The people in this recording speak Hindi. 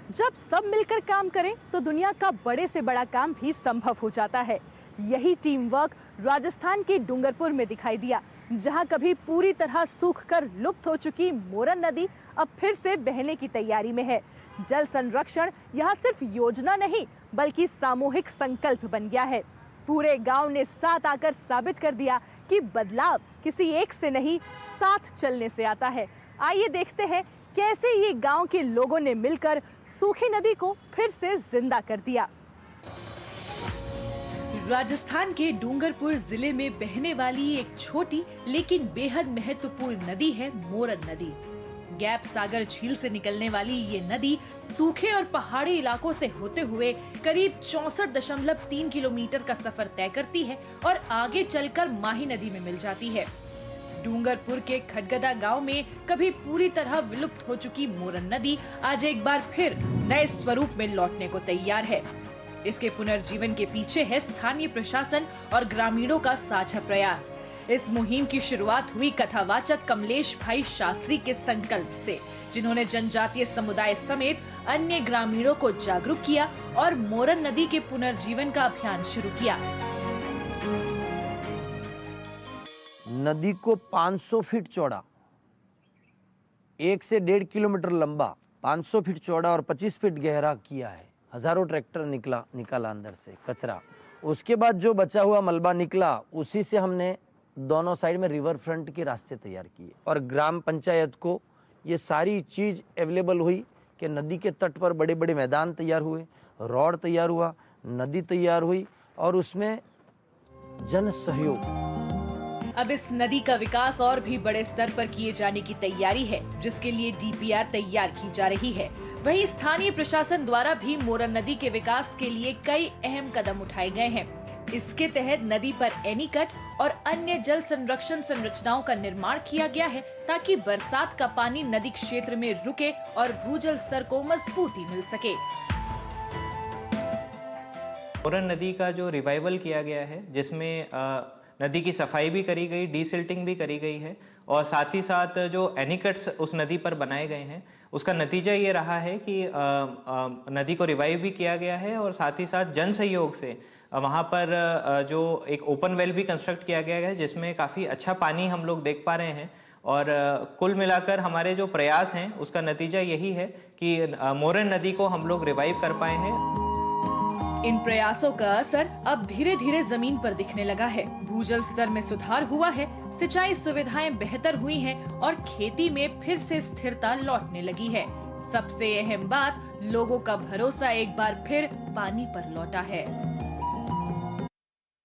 जब सब मिलकर काम करें तो दुनिया का बड़े से बड़ा काम भी संभव हो जाता है। यही टीम वर्क राजस्थान के डूंगरपुर में दिखाई दिया, जहां कभी पूरी तरह सूखकर लुप्त हो चुकी मोरन नदी अब फिर से बहने की तैयारी में है। जल संरक्षण यहां सिर्फ योजना नहीं बल्कि सामूहिक संकल्प बन गया है। पूरे गांव ने साथ आकर साबित कर दिया कि बदलाव किसी एक से नहीं, साथ चलने से आता है। आइए देखते हैं कैसे ये गांव के लोगों ने मिलकर सूखी नदी को फिर से जिंदा कर दिया। राजस्थान के डूंगरपुर जिले में बहने वाली एक छोटी लेकिन बेहद महत्वपूर्ण नदी है मोरन नदी। गैप सागर झील से निकलने वाली ये नदी सूखे और पहाड़ी इलाकों से होते हुए करीब 64.3 किलोमीटर का सफर तय करती है और आगे चलकर माही नदी में मिल जाती है। डूंगरपुर के खटगदा गांव में कभी पूरी तरह विलुप्त हो चुकी मोरन नदी आज एक बार फिर नए स्वरूप में लौटने को तैयार है। इसके पुनर्जीवन के पीछे है स्थानीय प्रशासन और ग्रामीणों का साझा प्रयास। इस मुहिम की शुरुआत हुई कथावाचक कमलेश भाई शास्त्री के संकल्प से, जिन्होंने जनजातीय समुदाय समेत अन्य ग्रामीणों को जागरूक किया और मोरन नदी के पुनर्जीवन का अभियान शुरू किया। नदी को 500 फीट चौड़ा, 1 से 1.5 किलोमीटर लंबा, 500 फीट चौड़ा और 25 फीट गहरा किया है। हजारों ट्रैक्टर निकाला अंदर से कचरा। उसके बाद जो बचा हुआ मलबा निकला, उसी से हमने दोनों साइड में रिवर फ्रंट के रास्ते तैयार किए और ग्राम पंचायत को ये सारी चीज अवेलेबल हुई कि नदी के तट पर बड़े बड़े मैदान तैयार हुए, रोड तैयार हुआ, नदी तैयार हुई और उसमें जन सहयोग। अब इस नदी का विकास और भी बड़े स्तर पर किए जाने की तैयारी है, जिसके लिए डीपीआर तैयार की जा रही है। वहीं स्थानीय प्रशासन द्वारा भी मोरन नदी के विकास के लिए कई अहम कदम उठाए गए हैं। इसके तहत नदी पर एनीकट और अन्य जल संरक्षण संरचनाओं का निर्माण किया गया है, ताकि बरसात का पानी नदी क्षेत्र में रुके और भूजल स्तर को मजबूती मिल सके। मोरन नदी का जो रिवाइवल किया गया है, जिसमें नदी की सफाई भी करी गई, डीसिल्टिंग भी करी गई है और साथ ही साथ जो एनीकट्स उस नदी पर बनाए गए हैं, उसका नतीजा ये रहा है कि नदी को रिवाइव भी किया गया है और साथ ही साथ जन सहयोग से वहाँ पर जो एक ओपन वेल भी कंस्ट्रक्ट किया गया है, जिसमें काफ़ी अच्छा पानी हम लोग देख पा रहे हैं। और कुल मिलाकर हमारे जो प्रयास हैं उसका नतीजा यही है कि मोरन नदी को हम लोग रिवाइव कर पाए हैं। इन प्रयासों का असर अब धीरे धीरे जमीन पर दिखने लगा है। भूजल स्तर में सुधार हुआ है, सिंचाई सुविधाएं बेहतर हुई हैं और खेती में फिर से स्थिरता लौटने लगी है। सबसे अहम बात, लोगों का भरोसा एक बार फिर पानी पर लौटा है।